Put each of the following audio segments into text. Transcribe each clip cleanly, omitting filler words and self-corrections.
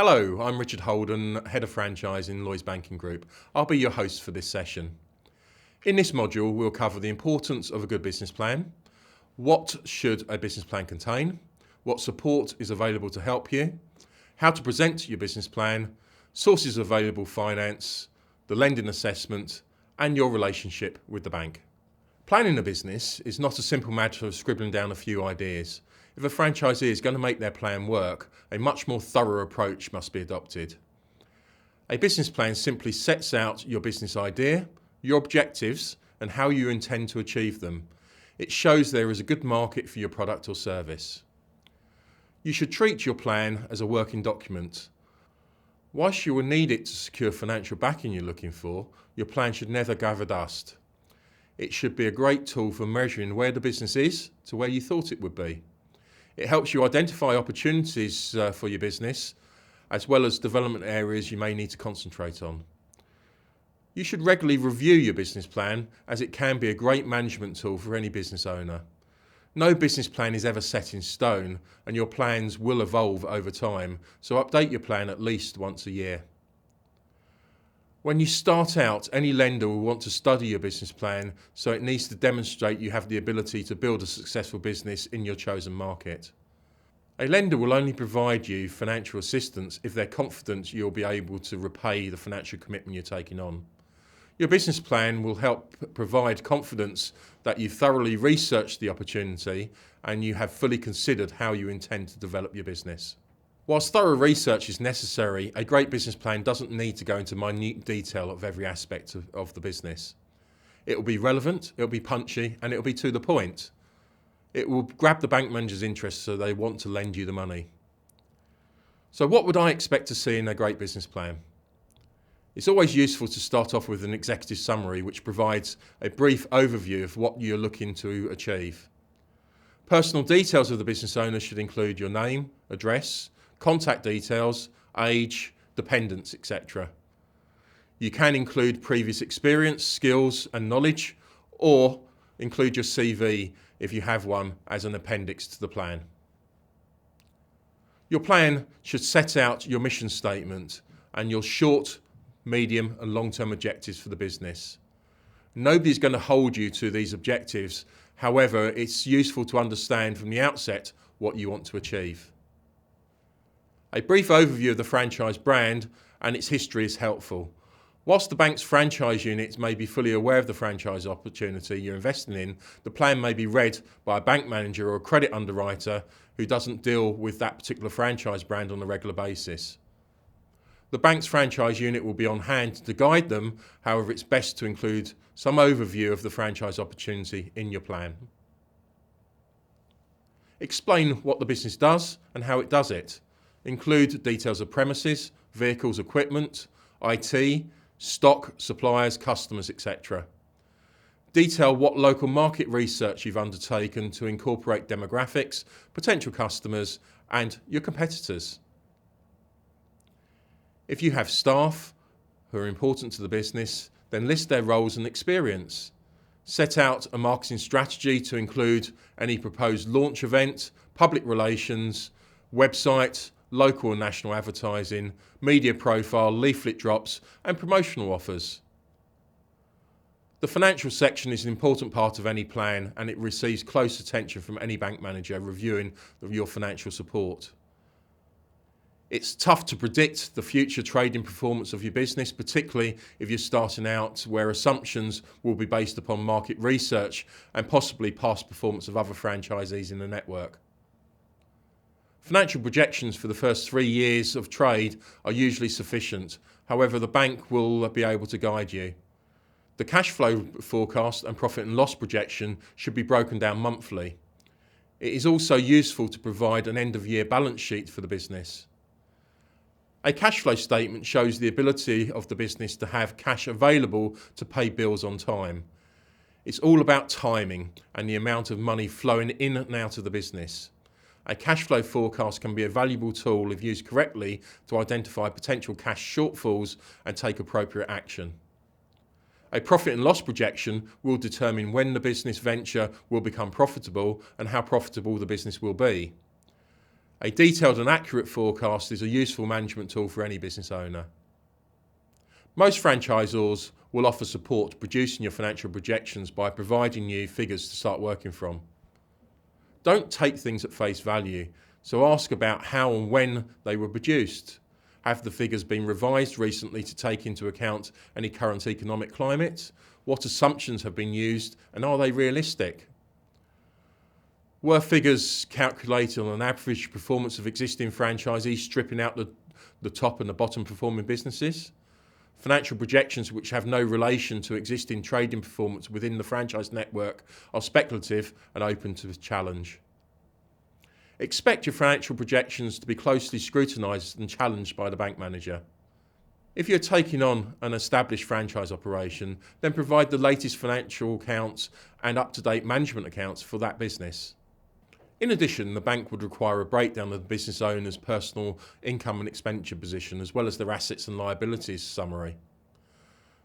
Hello, I'm Richard Holden, Head of Franchise in Lloyds Banking Group. I'll be your host for this session. In this module, we'll cover the importance of a good business plan, what should a business plan contain, what support is available to help you, how to present your business plan, sources of available finance, the lending assessment, and your relationship with the bank. Planning a business is not a simple matter of scribbling down a few ideas. If a franchisee is going to make their plan work, a much more thorough approach must be adopted. A business plan simply sets out your business idea, your objectives, and how you intend to achieve them. It shows there is a good market for your product or service. You should treat your plan as a working document. Whilst you will need it to secure financial backing you're looking for, your plan should never gather dust. It should be a great tool for measuring where the business is to where you thought it would be. It helps you identify opportunities for your business, as well as development areas you may need to concentrate on. You should regularly review your business plan, as it can be a great management tool for any business owner. No business plan is ever set in stone, and your plans will evolve over time, so update your plan at least once a year. When you start out, any lender will want to study your business plan, so it needs to demonstrate you have the ability to build a successful business in your chosen market. A lender will only provide you financial assistance if they're confident you'll be able to repay the financial commitment you're taking on. Your business plan will help provide confidence that you've thoroughly researched the opportunity and you have fully considered how you intend to develop your business. Whilst thorough research is necessary, a great business plan doesn't need to go into minute detail of every aspect of the business. It will be relevant, it will be punchy, and it will be to the point. It will grab the bank manager's interest so they want to lend you the money. So what would I expect to see in a great business plan? It's always useful to start off with an executive summary which provides a brief overview of what you're looking to achieve. Personal details of the business owner should include your name, address, contact details, age, dependents, etc. You can include previous experience, skills and knowledge, or include your CV if you have one as an appendix to the plan. Your plan should set out your mission statement and your short, medium and long-term objectives for the business. Nobody's going to hold you to these objectives. However, it's useful to understand from the outset what you want to achieve. A brief overview of the franchise brand and its history is helpful. Whilst the bank's franchise units may be fully aware of the franchise opportunity you're investing in, the plan may be read by a bank manager or a credit underwriter who doesn't deal with that particular franchise brand on a regular basis. The bank's franchise unit will be on hand to guide them, however it's best to include some overview of the franchise opportunity in your plan. Explain what the business does and how it does it. Include details of premises, vehicles, equipment, IT, stock, suppliers, customers, etc. Detail what local market research you've undertaken to incorporate demographics, potential customers, and your competitors. If you have staff who are important to the business, then list their roles and experience. Set out a marketing strategy to include any proposed launch event, public relations, website, local and national advertising, media profile, leaflet drops, and promotional offers. The financial section is an important part of any plan, and it receives close attention from any bank manager reviewing your financial support. It's tough to predict the future trading performance of your business, particularly if you're starting out, where assumptions will be based upon market research and possibly past performance of other franchisees in the network. Financial projections for the first 3 years of trade are usually sufficient. However, the bank will be able to guide you. The cash flow forecast and profit and loss projection should be broken down monthly. It is also useful to provide an end-of-year balance sheet for the business. A cash flow statement shows the ability of the business to have cash available to pay bills on time. It's all about timing and the amount of money flowing in and out of the business. A cash flow forecast can be a valuable tool if used correctly to identify potential cash shortfalls and take appropriate action. A profit and loss projection will determine when the business venture will become profitable and how profitable the business will be. A detailed and accurate forecast is a useful management tool for any business owner. Most franchisors will offer support to producing your financial projections by providing you figures to start working from. Don't take things at face value, so ask about how and when they were produced. Have the figures been revised recently to take into account any current economic climate? What assumptions have been used, and are they realistic? Were figures calculated on an average performance of existing franchisees, stripping out the top and the bottom performing businesses? Financial projections which have no relation to existing trading performance within the franchise network are speculative and open to challenge. Expect your financial projections to be closely scrutinised and challenged by the bank manager. If you're taking on an established franchise operation, then provide the latest financial accounts and up-to-date management accounts for that business. In addition, the bank would require a breakdown of the business owner's personal income and expenditure position, as well as their assets and liabilities summary.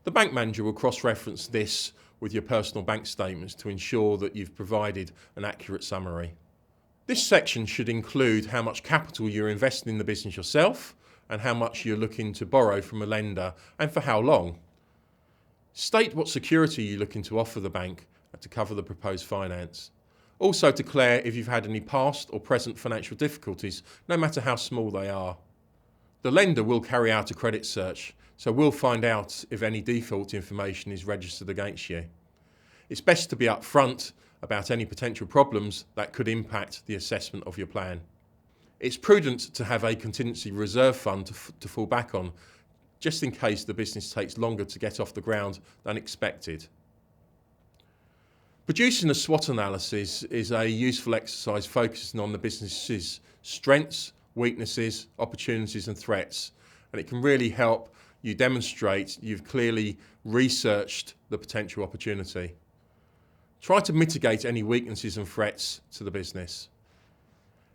The bank manager will cross-reference this with your personal bank statements to ensure that you've provided an accurate summary. This section should include how much capital you're investing in the business yourself and how much you're looking to borrow from a lender and for how long. State what security you're looking to offer the bank to cover the proposed finance. Also declare if you've had any past or present financial difficulties, no matter how small they are. The lender will carry out a credit search, so we'll find out if any default information is registered against you. It's best to be upfront about any potential problems that could impact the assessment of your plan. It's prudent to have a contingency reserve fund to fall back on, just in case the business takes longer to get off the ground than expected. Producing a SWOT analysis is a useful exercise focusing on the business's strengths, weaknesses, opportunities and threats, and it can really help you demonstrate you've clearly researched the potential opportunity. Try to mitigate any weaknesses and threats to the business.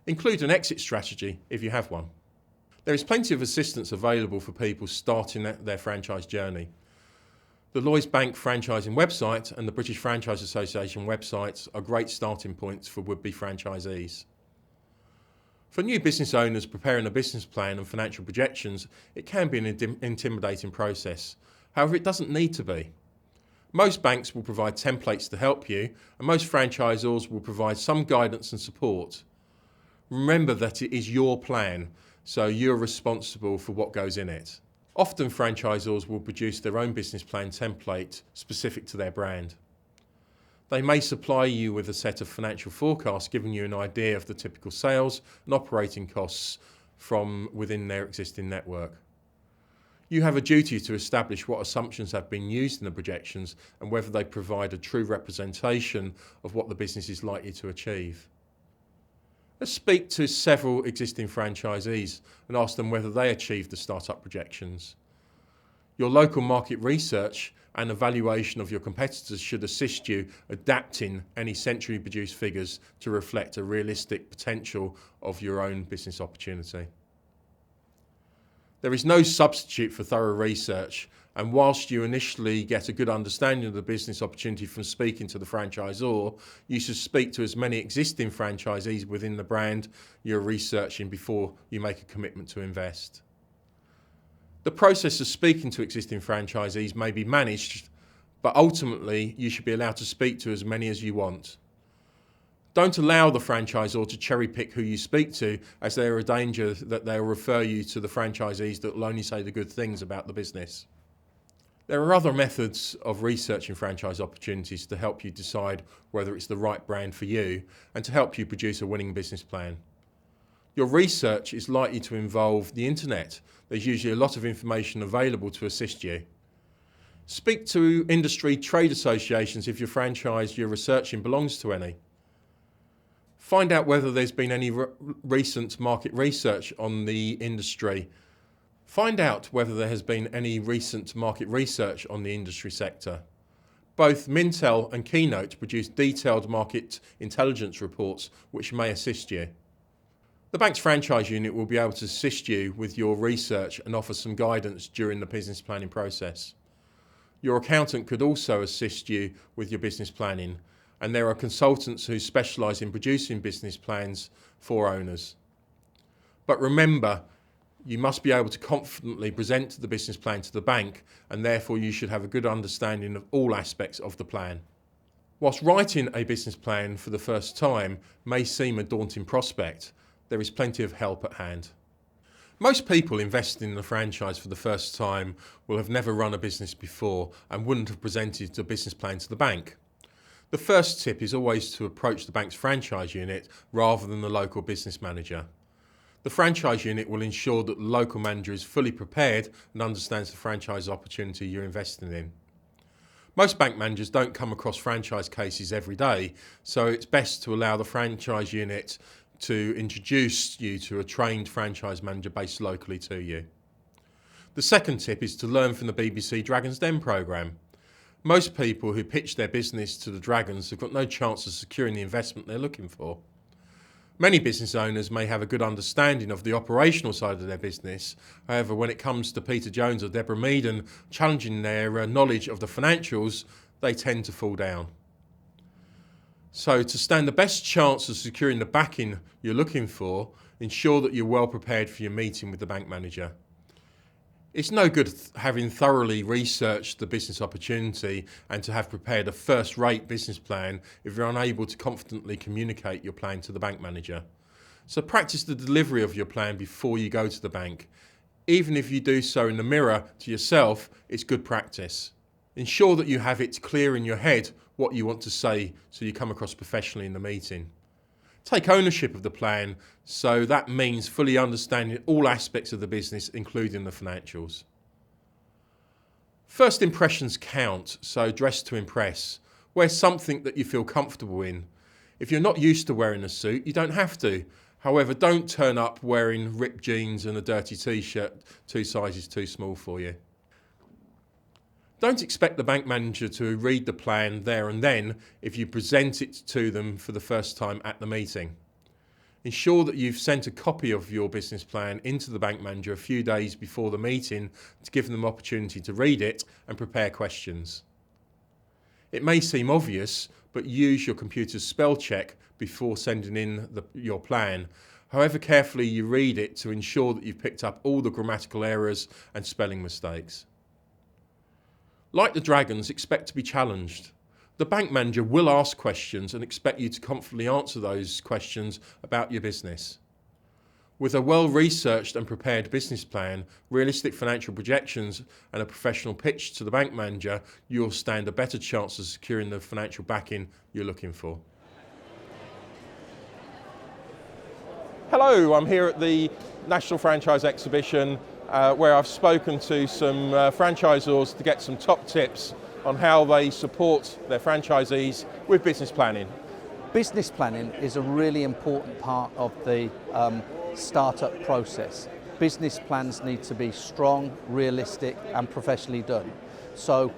Include an exit strategy if you have one. There is plenty of assistance available for people starting their franchise journey. The Lloyds Bank franchising website and the British Franchise Association websites are great starting points for would-be franchisees. For new business owners preparing a business plan and financial projections, it can be an intimidating process. However, it doesn't need to be. Most banks will provide templates to help you, and most franchisors will provide some guidance and support. Remember that it is your plan, so you're responsible for what goes in it. Often franchisors will produce their own business plan template specific to their brand. They may supply you with a set of financial forecasts giving you an idea of the typical sales and operating costs from within their existing network. You have a duty to establish what assumptions have been used in the projections and whether they provide a true representation of what the business is likely to achieve. Let's speak to several existing franchisees and ask them whether they achieved the startup projections. Your local market research and evaluation of your competitors should assist you adapting any centrally produced figures to reflect a realistic potential of your own business opportunity. There is no substitute for thorough research, and whilst you initially get a good understanding of the business opportunity from speaking to the franchisor, you should speak to as many existing franchisees within the brand you're researching before you make a commitment to invest. The process of speaking to existing franchisees may be managed, but ultimately you should be allowed to speak to as many as you want. Don't allow the franchisor to cherry pick who you speak to, as there are a danger that they'll refer you to the franchisees that will only say the good things about the business. There are other methods of researching franchise opportunities to help you decide whether it's the right brand for you and to help you produce a winning business plan. Your research is likely to involve the internet. There's usually a lot of information available to assist you. Speak to industry trade associations if your franchise you're researching belongs to any. Find out whether there's been any recent market research on the industry. Find out whether there has been any recent market research on the industry sector. Both Mintel and Keynote produce detailed market intelligence reports which may assist you. The bank's franchise unit will be able to assist you with your research and offer some guidance during the business planning process. Your accountant could also assist you with your business planning, and there are consultants who specialise in producing business plans for owners. But remember, you must be able to confidently present the business plan to the bank, and therefore you should have a good understanding of all aspects of the plan. Whilst writing a business plan for the first time may seem a daunting prospect, there is plenty of help at hand. Most people investing in a franchise for the first time will have never run a business before and wouldn't have presented a business plan to the bank. The first tip is always to approach the bank's franchise unit rather than the local business manager. The franchise unit will ensure that the local manager is fully prepared and understands the franchise opportunity you're investing in. Most bank managers don't come across franchise cases every day, so it's best to allow the franchise unit to introduce you to a trained franchise manager based locally to you. The second tip is to learn from the BBC Dragon's Den programme. Most people who pitch their business to the Dragons have got no chance of securing the investment they're looking for. Many business owners may have a good understanding of the operational side of their business. However, when it comes to Peter Jones or Deborah Meaden challenging their knowledge of the financials, they tend to fall down. So to stand the best chance of securing the backing you're looking for, ensure that you're well prepared for your meeting with the bank manager. It's no good having thoroughly researched the business opportunity and to have prepared a first-rate business plan if you're unable to confidently communicate your plan to the bank manager. So practice the delivery of your plan before you go to the bank. Even if you do so in the mirror to yourself, it's good practice. Ensure that you have it clear in your head what you want to say so you come across professionally in the meeting. Take ownership of the plan, so that means fully understanding all aspects of the business, including the financials. First impressions count, so dress to impress. Wear something that you feel comfortable in. If you're not used to wearing a suit, you don't have to. However, don't turn up wearing ripped jeans and a dirty t-shirt 2 sizes too small for you. Don't expect the bank manager to read the plan there and then if you present it to them for the first time at the meeting. Ensure that you've sent a copy of your business plan into the bank manager a few days before the meeting to give them the opportunity to read it and prepare questions. It may seem obvious, but use your computer's spell check before sending in your plan. However carefully you read it to ensure that you've picked up all the grammatical errors and spelling mistakes. Like the Dragons, expect to be challenged. The bank manager will ask questions and expect you to confidently answer those questions about your business. With a well-researched and prepared business plan, realistic financial projections and a professional pitch to the bank manager, you'll stand a better chance of securing the financial backing you're looking for. Hello, I'm here at the National Franchise Exhibition where I've spoken to some franchisors to get some top tips on how they support their franchisees with business planning. Business planning is a really important part of the startup process. Business plans need to be strong, realistic and professionally done. So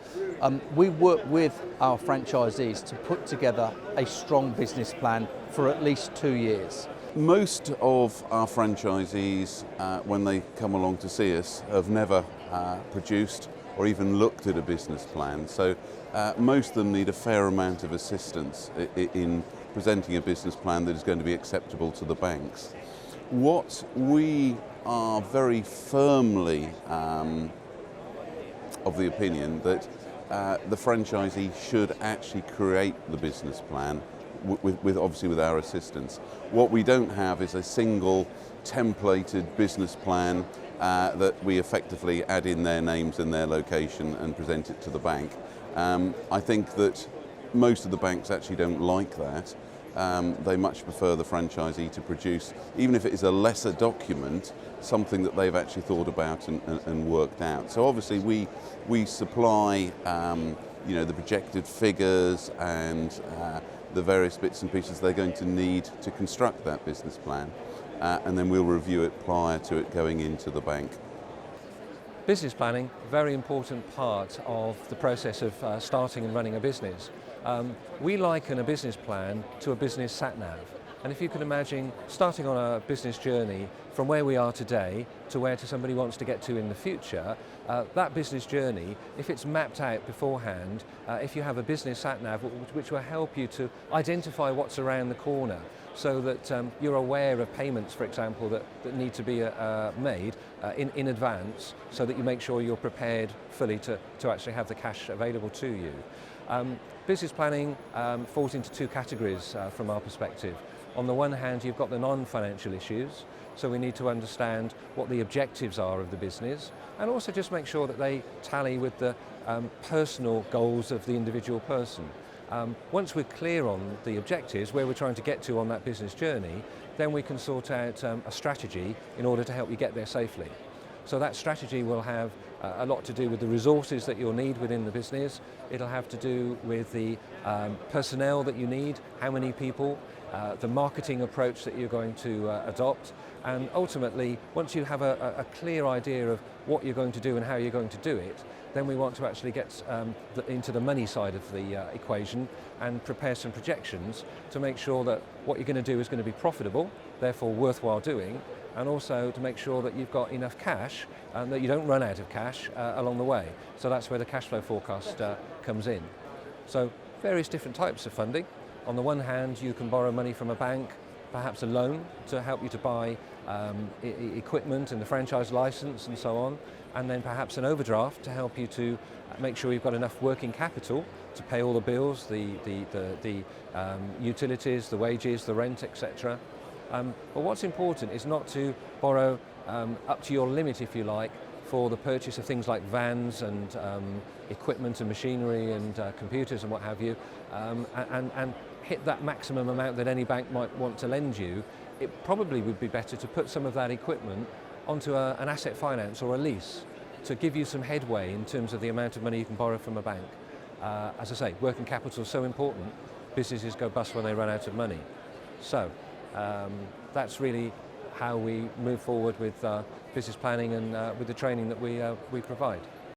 we work with our franchisees to put together a strong business plan for at least 2 years. Most of our franchisees, when they come along to see us, have never produced or even looked at a business plan. So most of them need a fair amount of assistance in presenting a business plan that is going to be acceptable to the banks. What we are very firmly of the opinion that the franchisee should actually create the business plan obviously with our assistance. What we don't have is a single templated business plan that we effectively add in their names and their location and present it to the bank. I think that most of the banks actually don't like that. They much prefer the franchisee to produce, even if it is a lesser document, something that they've actually thought about and worked out. So obviously we supply the projected figures and the various bits and pieces they're going to need to construct that business plan, and then we'll review it prior to it going into the bank. Business planning, very important part of the process of starting and running a business. We liken a business plan to a business sat-nav. And if you can imagine starting on a business journey from where we are today to where somebody wants to get to in the future, that business journey, if it's mapped out beforehand, if you have a business sat-nav which will help you to identify what's around the corner, so that you're aware of payments, for example, that need to be made in advance, so that you make sure you're prepared fully to actually have the cash available to you. Business planning falls into two categories from our perspective. On the one hand, you've got the non-financial issues, so we need to understand what the objectives are of the business, and also just make sure that they tally with the personal goals of the individual person. Once we're clear on the objectives, where we're trying to get to on that business journey, then we can sort out a strategy in order to help you get there safely. So that strategy will have a lot to do with the resources that you'll need within the business. It'll have to do with the personnel that you need, how many people, the marketing approach that you're going to adopt, and ultimately, once you have a clear idea of what you're going to do and how you're going to do it, then we want to actually get into the money side of the equation and prepare some projections to make sure that what you're going to do is going to be profitable, therefore worthwhile doing, and also to make sure that you've got enough cash and that you don't run out of cash along the way. So that's where the cash flow forecast comes in. So various different types of funding. On the one hand, you can borrow money from a bank, perhaps a loan to help you to buy equipment and the franchise license and so on, and then perhaps an overdraft to help you to make sure you've got enough working capital to pay all the bills, the utilities, the wages, the rent, etc. But what's important is not to borrow up to your limit, if you like, for the purchase of things like vans and equipment and machinery and computers and what have you, and hit that maximum amount that any bank might want to lend you. It probably would be better to put some of that equipment onto an asset finance or a lease to give you some headway in terms of the amount of money you can borrow from a bank. As I say, working capital is so important. Businesses go bust when they run out of money. So that's really how we move forward with business planning and with the training that we provide.